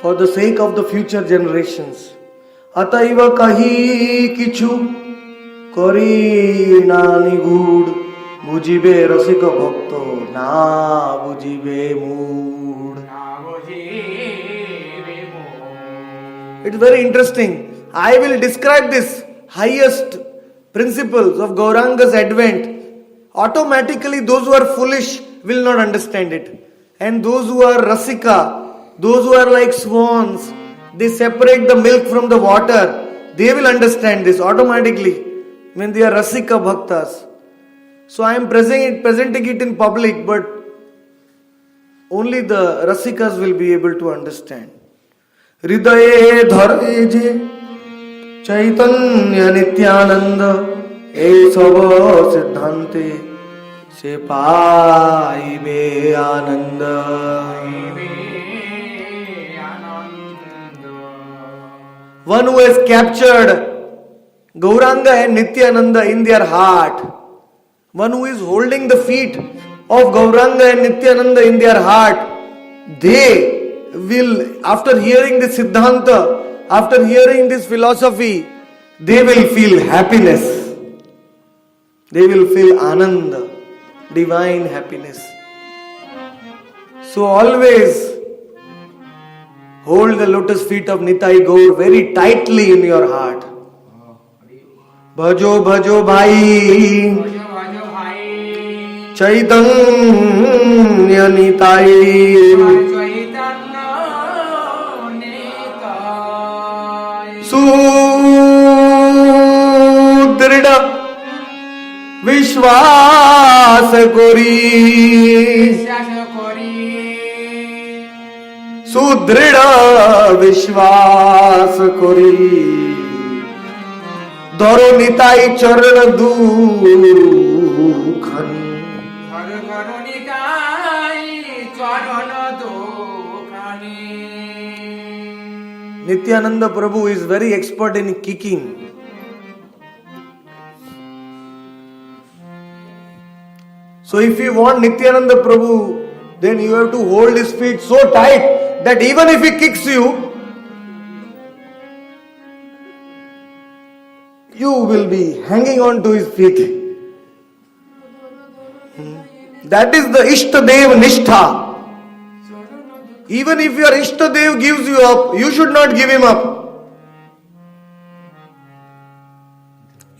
for the sake of the future generations. Ataiva kahi kichu kori na nigud bujibe rasika bhakto na bujibe mood. It's very interesting. I will describe this highest principles of Gauranga's advent. Automatically those who are foolish will not understand it. And those who are rasika, those who are like swans, they separate the milk from the water, they will understand this automatically when they are rasika bhaktas. So I am presenting it in public, but only the rasikas will be able to understand. Hridaye dhare je Chaitanya Nityananda e sava siddhante se paibe ananda. One who has captured Gauranga and Nityananda in their heart, one who is holding the feet of Gauranga and Nityananda in their heart, they will, after hearing this Siddhanta, after hearing this philosophy, they will feel happiness. They will feel ananda, divine happiness. So always hold the lotus feet of Nitai Gaur very tightly in your heart. Bhajo bhajo bhai Chaitanya Nitai Sudrida Vishwas Kori Sudrida Vishwas Kori Dharo Nitai Charan Dukhan. Nityananda Prabhu is very expert in kicking. So if you want Nityananda Prabhu, then you have to hold his feet so tight that even if he kicks you, you will be hanging on to his feet. That is the Ishtadev Nishtha. Even if your Ishtadev gives you up, you should not give him up.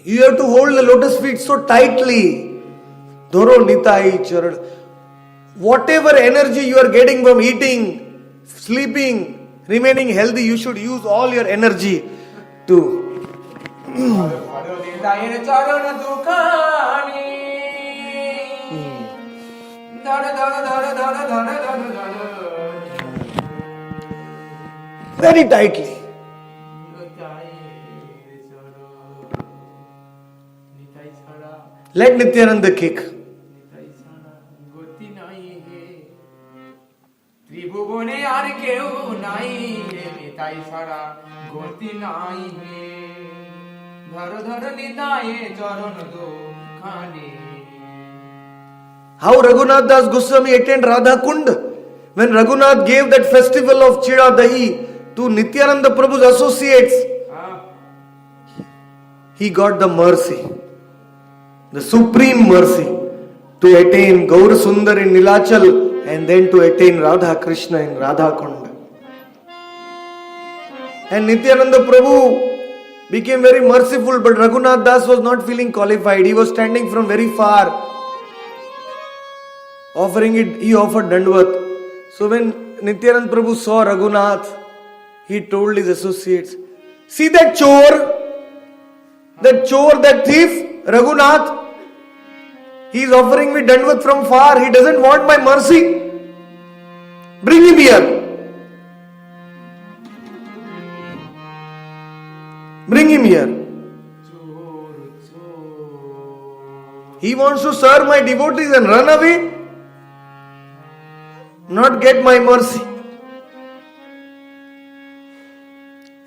You have to hold the lotus feet so tightly. Dharo Nitai Charan. Whatever energy you are getting from eating, sleeping, remaining healthy, you should use all your energy to very tightly. Let Nityananda kick. How Raghunath Das Goswami attained Radha Kund? When Raghunath gave that festival of Chida Dahi to Nityananda Prabhu's associates, he got the mercy, the supreme mercy to attain Gaur Sundar in Nilachal and then to attain Radha Krishna in Radha Kund. And Nityananda Prabhu became very merciful, but Raghunath Das was not feeling qualified. He was standing from very far. He offered Dandvat. So when Nityananda Prabhu saw Raghunath, he told his associates, see that chore, that thief, Raghunath, he is offering me Dandvat from far. He doesn't want my mercy. Bring him here. Bring him here. He wants to serve my devotees and run away, not get my mercy.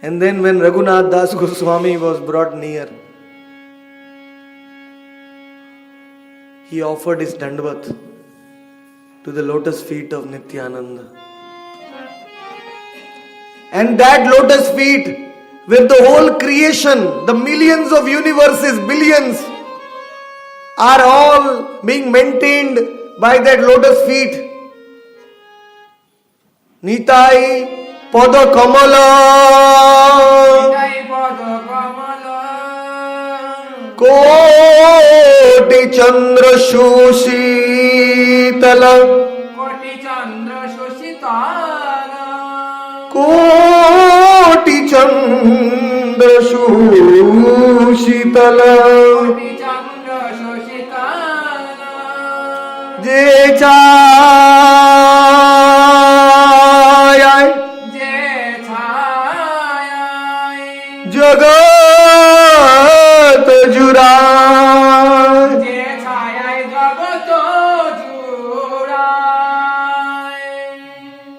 And then when Raghunath Das Goswami was brought near, he offered his Dandvat to the lotus feet of Nityananda. And that lotus feet, with the whole creation, the millions of universes, billions, are all being maintained by that lotus feet. Nitai pada kamala, koti chandra shushitala, koti chandra shushitala, je jagat jurai.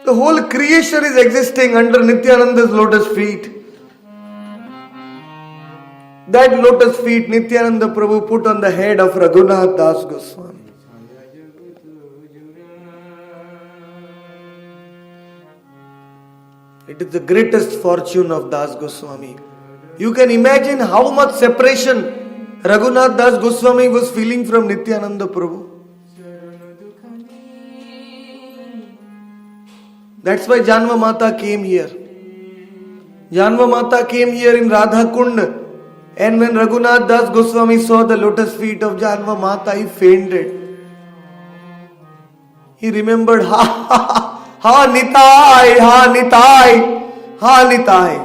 The whole creation is existing under Nityananda's lotus feet. That lotus feet Nityananda Prabhu put on the head of Raghunath Das Goswami. It is the greatest fortune of Das Goswami. You can imagine how much separation Raghunath Das Goswami was feeling from Nityananda Prabhu. That's why Janva Mata came here. Janva Mata came here in Radha Kund. And when Raghunath Das Goswami saw the lotus feet of Janva Mata, he fainted. He remembered, Ha Nitai, Ha Nitai, Ha Nitai.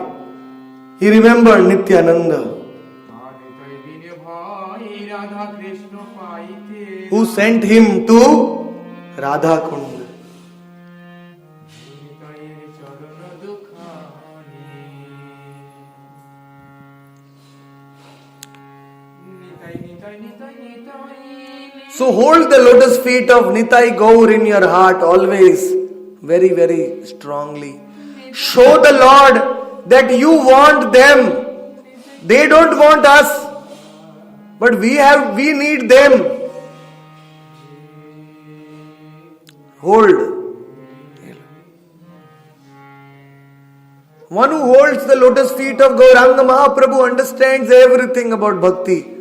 He remembered Nityananda, who sent him to Radha Kund. So hold the lotus feet of Nitai Gaur in your heart always, very, very strongly. Show the Lord that you want them. They don't want us, but we need them. Hold. One who holds the lotus feet of Gauranga Mahaprabhu understands everything about bhakti.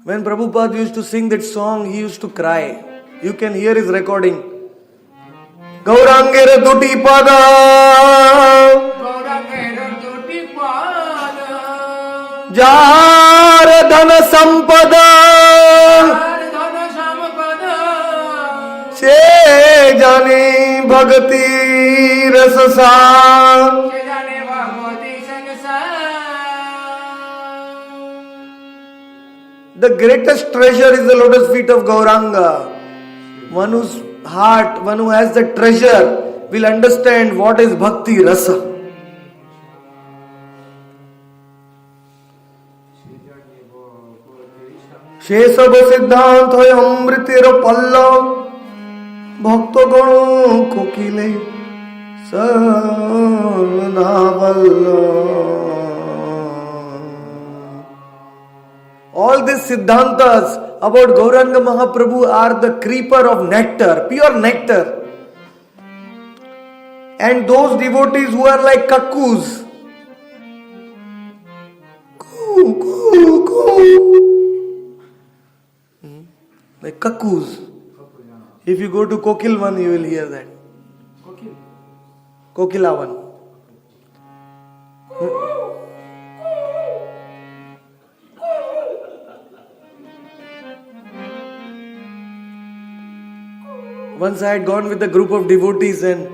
When Prabhupada used to sing that song, he used to cry. You can hear his recording. Gaurangera duti pada, jar dhana sampada, se jani bhagati rasasa. The greatest treasure is the lotus feet of Gauranga. One whose heart, one who has the treasure, will understand what is bhakti rasa. Shesab siddhant hoy amritir palla, bhakta gano kokile sarnavalla. All these siddhantas about Gauranga Mahaprabhu are the creeper of nectar, pure nectar. And those devotees who are like kakkus, like kakkus. If you go to Kokilvan, you will hear that. Kokilavan. Once I had gone with a group of devotees and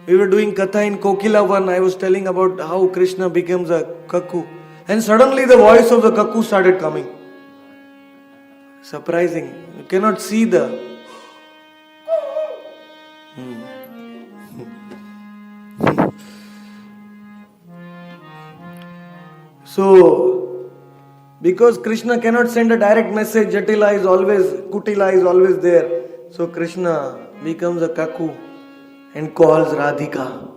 we were doing katha in Kokilavan. I was telling about how Krishna becomes a kakku. And suddenly the voice of the kakku started coming. Surprising. You cannot see the... So, because Krishna cannot send a direct message, Jatila is always, Kutila is always there. So Krishna becomes a kakku and calls Radhika.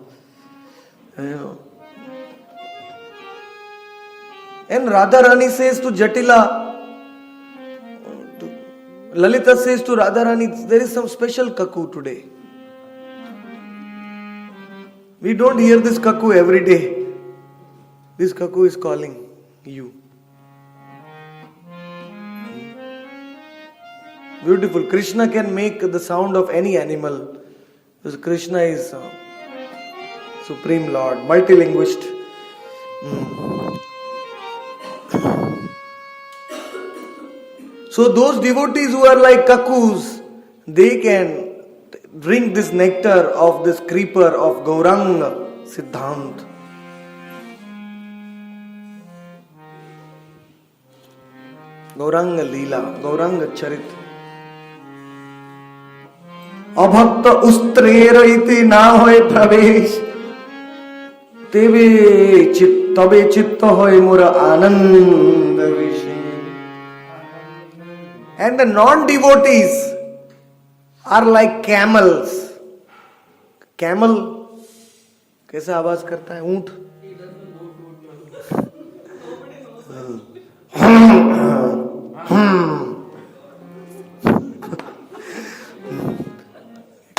And Radharani says to Jatila, Lalita says to Radharani, there is some special kakku today. We don't hear this cuckoo every day. This cuckoo is calling you. Beautiful. Krishna can make the sound of any animal. Because Krishna is Supreme Lord, multilinguist. So those devotees who are like cuckoos, they can drink this nectar of this creeper of Gauranga Siddhant. Gauranga Leela, Gauranga Charita. अभक्त उस्त्रेर इति ना होय प्रवेश तबे चित्त होय मोर आनंद विषय. And the non-devotees are like camels. Camel कैसा आवाज करता है? ऊंट.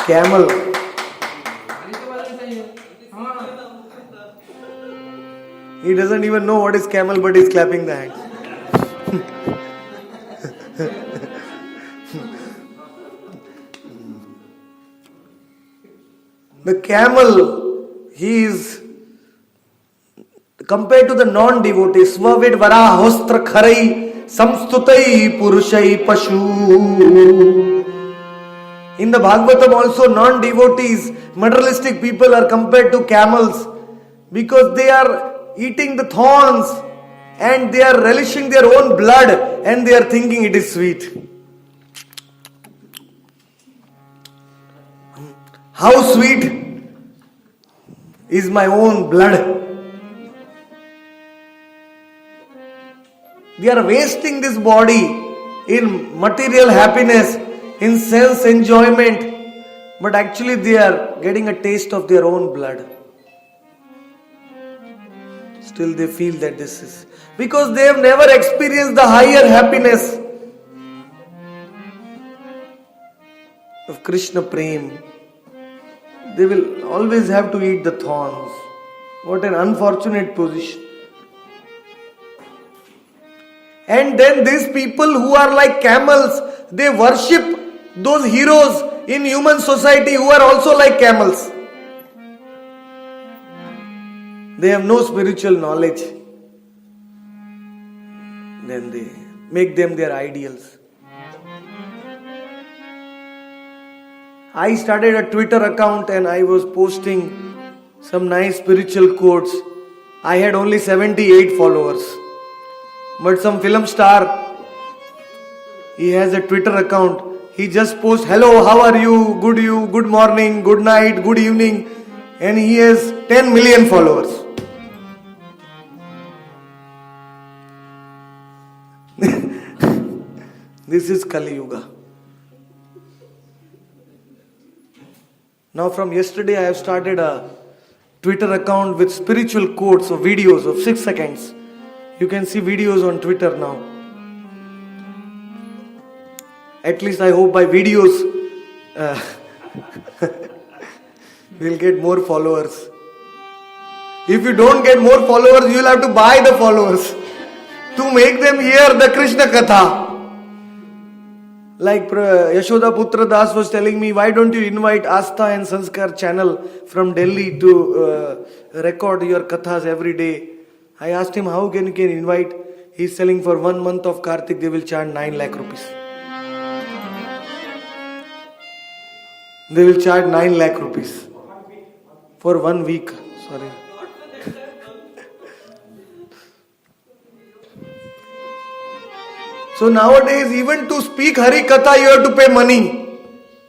Camel. He doesn't even know what is camel, but he's clapping the hands. The camel, he is compared to the non-devotee. Svavid varahostra kharai samstutai purushai pashu. In the Bhagavatam also, non-devotees, materialistic people are compared to camels because they are eating the thorns and they are relishing their own blood and they are thinking it is sweet. How sweet is my own blood? They are wasting this body in material happiness, in sense enjoyment, but actually they are getting a taste of their own blood. Still they feel that this is because they have never experienced the higher happiness of Krishna Prem. They will always have to eat the thorns. What an unfortunate position. And then these people who are like camels, they worship those heroes in human society who are also like camels. They have no spiritual knowledge. Then they make them their ideals. I started a Twitter account and I was posting some nice spiritual quotes. I had only 78 followers. But some film star, he has a Twitter account. He just posts, hello, how are you, good morning, good night, good evening. And he has 10 million followers. This is Kali Yuga. Now from yesterday I have started a Twitter account with spiritual quotes or videos of 6 seconds. You can see videos on Twitter now. At least I hope by videos we'll get more followers. If you don't get more followers, you'll have to buy the followers to make them hear the Krishna Katha. Like Yashoda Putra Das was telling me, why don't you invite Astha and Sanskar channel from Delhi to record your kathas every day? I asked him, how can you invite? He's selling for 1 month of Kartik, they will charge 9 lakh rupees. They will charge 9 lakh rupees for 1 week. Sorry. So nowadays, even to speak Hari Katha, you have to pay money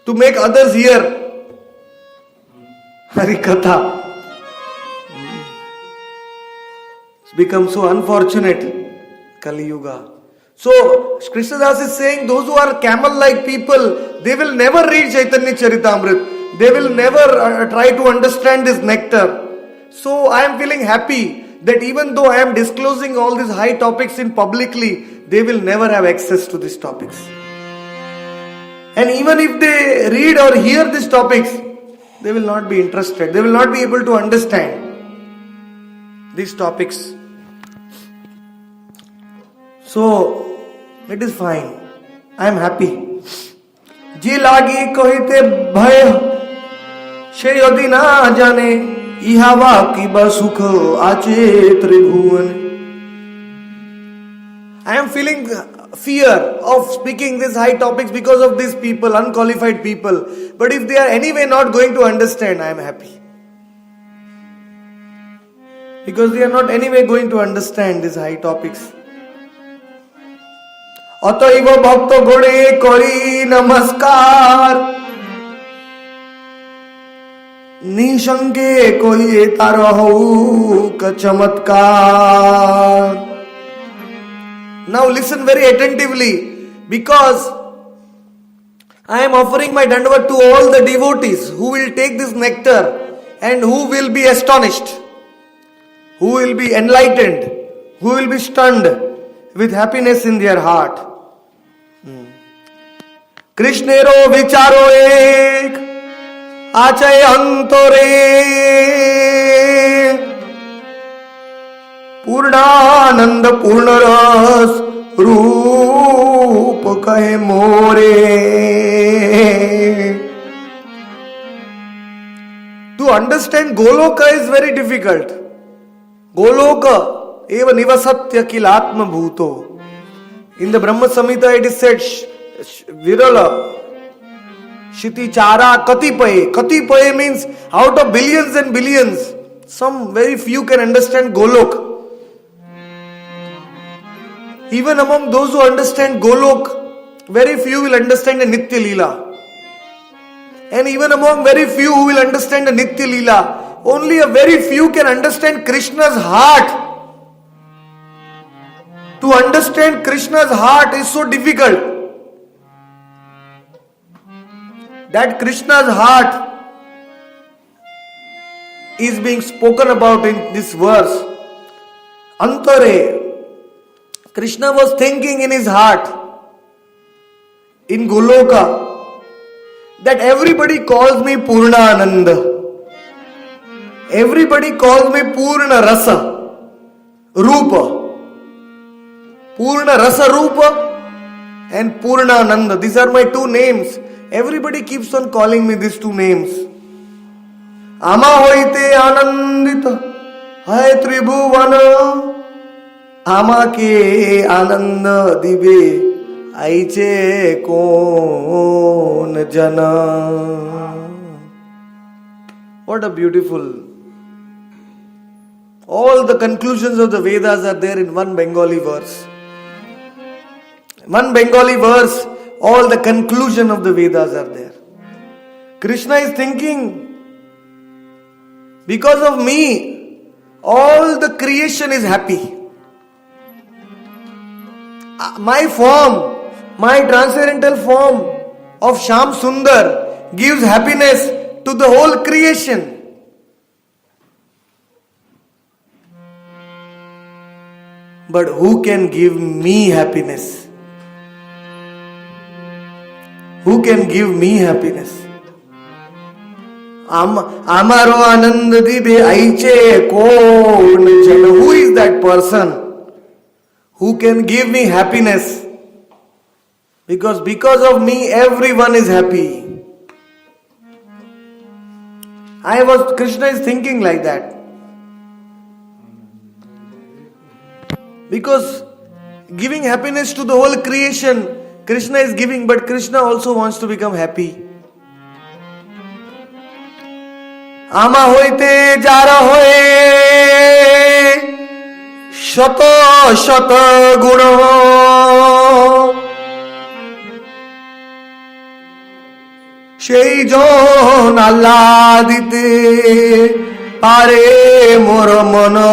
to make others hear Hari Katha. It's become so unfortunate, Kali Yuga. So Krishnadas is saying those who are camel-like people, they will never read Chaitanya Charitamrita. They will never try to understand this nectar. So I am feeling happy that even though I am disclosing all these high topics in publicly, they will never have access to these topics. And even if they read or hear these topics, they will not be interested. They will not be able to understand these topics. So, it is fine. I am happy. जे लागी कहिते भय से यदि ना जाने इहावा की बसुख आचे त्रिभुवन. I am feeling fear of speaking these high topics because of these people, unqualified people. But if they are anyway not going to understand, I am happy. Because they are not anyway going to understand these high topics. অতএব ভক্ত গণে করি নমস্কার নিঃসঙ্গে কহিয়ে তার হউক চমৎকার. Now listen very attentively, because I am offering my dandavat to all the devotees who will take this nectar and who will be astonished, who will be enlightened, who will be stunned with happiness in their heart. কৃষ্ণেরও বিচারো এক আছে অন্তরে পূর্ণানন্দ পূর্ণ রস রূপ কহে মোরে. To understand Goloka is very difficult. Goloka eva nivasatya kil atma bhuto. In the Brahma Samhita it is said Virala Shiti Chara Katipaye. Katipaye means out of billions and billions, some very few can understand Golok. Even among those who understand Golok, very few will understand the Nitya Leela. And even among very few who will understand the Nitya Leela, only a very few can understand Krishna's heart. To understand Krishna's heart is so difficult. That Krishna's heart is being spoken about in this verse. Antare. Krishna was thinking in his heart, in Goloka, that everybody calls me Purnananda. Everybody calls me Purna Rasa Rupa. Purna Rasa Rupa and Purnananda. These are my two names. Everybody keeps on calling me these two names. Ama hoite anandita hai tribhuvana. Ama ke ananda dibe aiche kon jana. What a beautiful. All the conclusions of the Vedas are there in one Bengali verse. One Bengali verse, all the conclusion of the Vedas are there. Krishna is thinking, because of me, all the creation is happy. My form, my transcendental form of Sham Sundar gives happiness to the whole creation. But who can give me happiness? Who can give me happiness? Amaro anand dibe aiche kon jana. Who is that person who can give me happiness? Because of me everyone is happy. Krishna is thinking like that. Because giving happiness to the whole creation, Krishna is giving, but Krishna also wants to become happy. Ama hoite jara hoye shata shata guna. Shei jon Allah dite pare mor mona.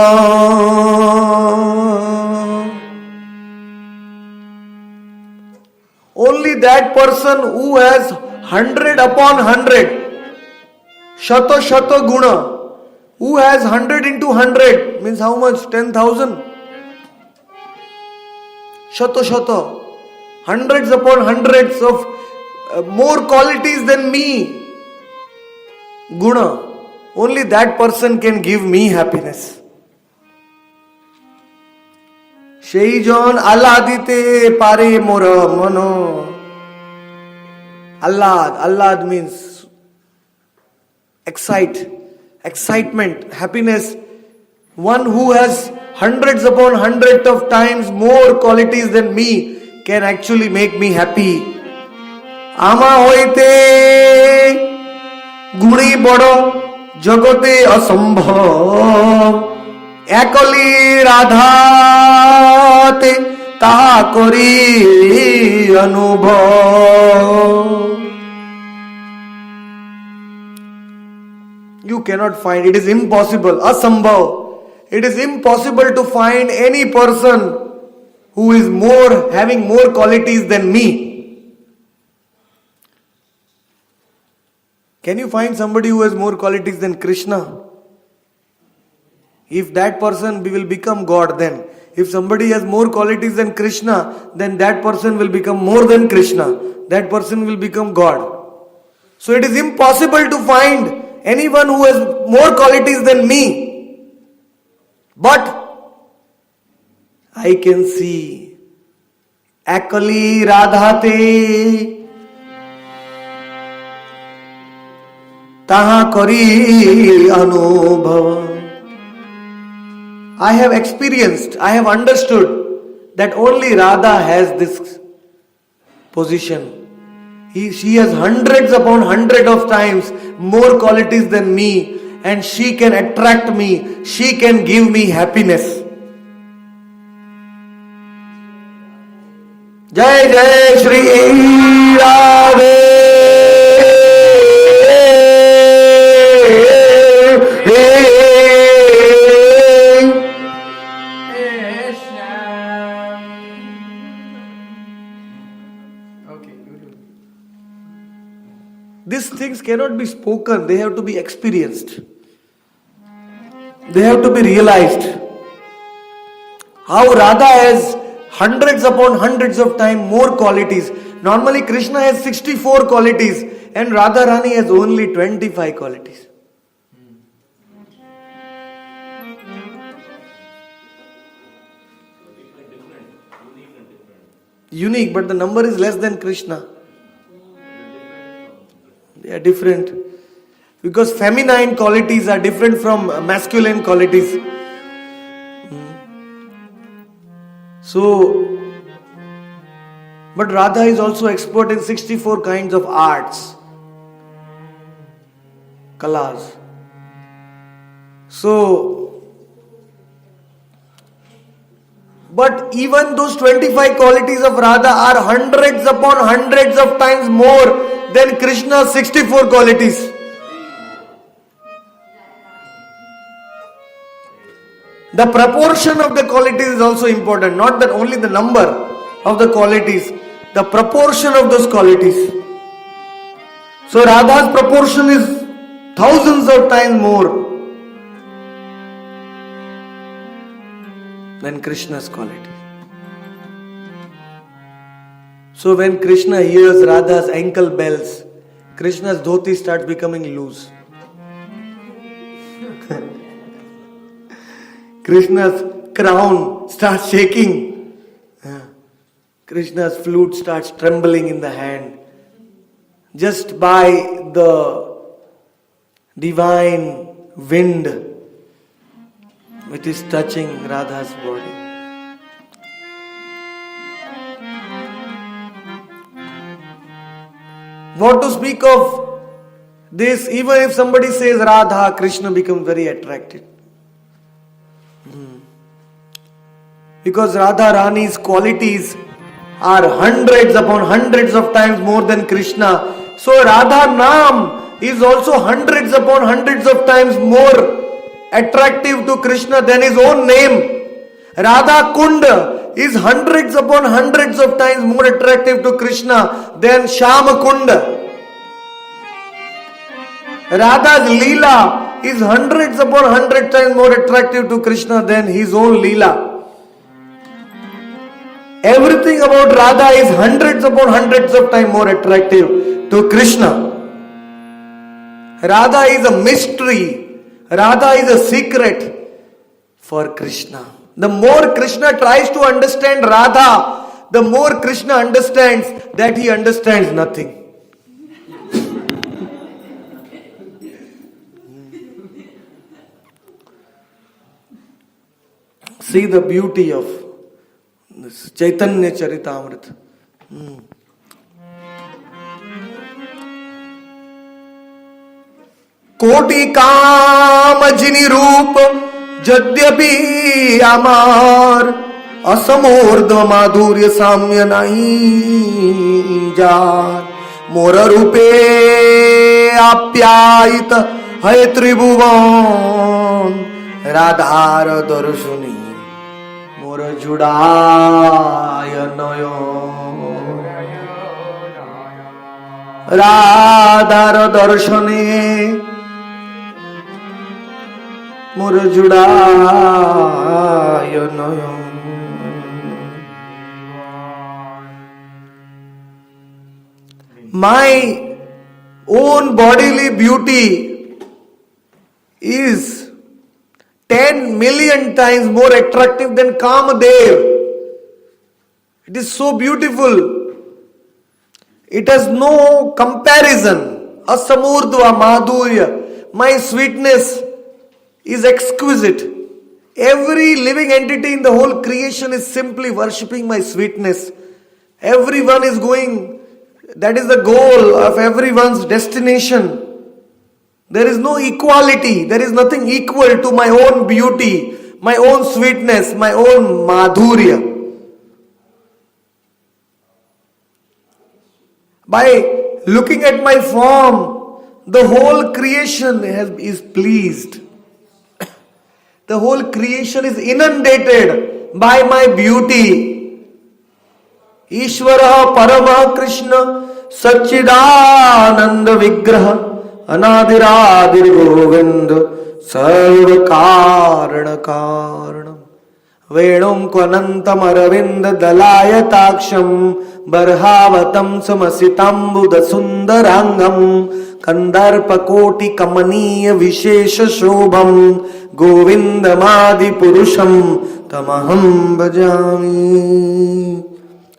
Only that person who has 100 upon 100, shata shata guna, who has 100 into 100, means how much? 10,000. Shata shata, hundreds upon hundreds of more qualities than me. guna, only that person can give me happiness. Sheijon alladite pare mora mano. Allad means excitement, happiness. One who has hundreds upon hundreds of times more qualities than me can actually make me happy. Ama hoite guni bodo jagote asambhav. Ekali radhate taha kori anubhav. You cannot find, it is impossible, asambhav. It is impossible to find any person who is having more qualities than me. Can you find somebody who has more qualities than Krishna? If that person will become God, then if somebody has more qualities than Krishna, then that person will become more than Krishna. That person will become God. So it is impossible to find anyone who has more qualities than me. But I can see Akali Radhate Taha Kari Anubhava. I have experienced, I have understood that only Radha has this position. She has hundreds upon hundreds of times more qualities than me, and she can attract me, she can give me happiness. Jai Jai Shri Radhe. These things cannot be spoken, they have to be experienced. They have to be realized. How Radha has hundreds upon hundreds of times more qualities. Normally Krishna has 64 qualities and Radharani has only 25 qualities. Unique, but the number is less than Krishna. They are different. Because feminine qualities are different from masculine qualities. So, but Radha is also expert in 64 kinds of arts. Kalas. So, but even those 25 qualities of Radha are hundreds upon hundreds of times more than Krishna's 64 qualities. The proportion of the qualities is also important, not that only the number of the qualities, the proportion of those qualities. So Radha's proportion is thousands of times more than Krishna's quality. So when Krishna hears Radha's ankle bells, Krishna's dhoti starts becoming loose. Krishna's crown starts shaking. Krishna's flute starts trembling in the hand. Just by the divine wind which is touching Radha's body. What to speak of this? Even if somebody says Radha, Krishna becomes very attracted. Because Radha Rani's qualities are hundreds upon hundreds of times more than Krishna. So Radha Nam is also hundreds upon hundreds of times more attractive to Krishna than his own name. Radha Kunda is hundreds upon hundreds of times more attractive to Krishna than Shama Kunda. Radha's Leela is hundreds upon hundreds times more attractive to Krishna than his own Leela. Everything about Radha is hundreds upon hundreds of times more attractive to Krishna. Radha is a mystery. Radha is a secret for Krishna. The more Krishna tries to understand Radha, the more Krishna understands that he understands nothing. See the beauty of this Chaitanya Charitamrita. कोटि काम जिनि रूप यद्यपि अमार असमोर्ध माधुर्य साम्य नहीं जान मोर रूपे आप्यायित है त्रिभुवन राधार दर्शनी मोर जुड़ाय नयन राधार दर्शने मोर जुड़ाय नयन. My own bodily beauty is 10 million times more attractive than Kamadev. It is so beautiful. It has no comparison. Asamurdva madhurya. My sweetness is exquisite. Every living entity in the whole creation is simply worshipping my sweetness. Everyone is going, that is the goal of everyone's destination. There is no equality. There is nothing equal to my own beauty, my own sweetness, my own madhurya. By looking at my form, the whole creation is pleased. The whole creation is inundated by my beauty. Ishvara Parama Krishna Sachidananda Vigraha Anadiradir Govinda Sarva Karana Karanam Vedum Kvanantam Aravinda Dalayataksham Barhavatam Samasitambuda Sundarangam Kandarpa Koti Kamaniya Vishesha Shobham Govindamadi Purusham Tamaham Bhajami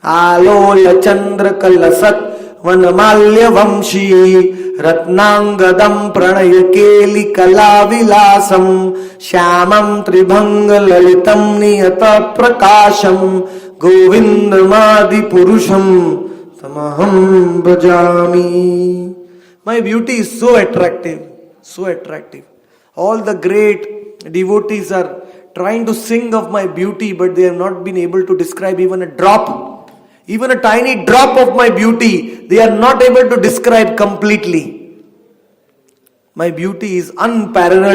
Alola Chandra Kalasat Vanamalya Vamshi Ratnangadam Pranaya Keli Kalavilasam Shyamam Tribhanga Lalitam Niyata Prakasham Govindamadi Purusham Tamaham Bhajami. My beauty is so attractive, so attractive. All the great devotees are trying to sing of my beauty, but they have not been able to describe even a drop, even a tiny drop of my beauty. They are not able to describe completely. My beauty is unparalleled.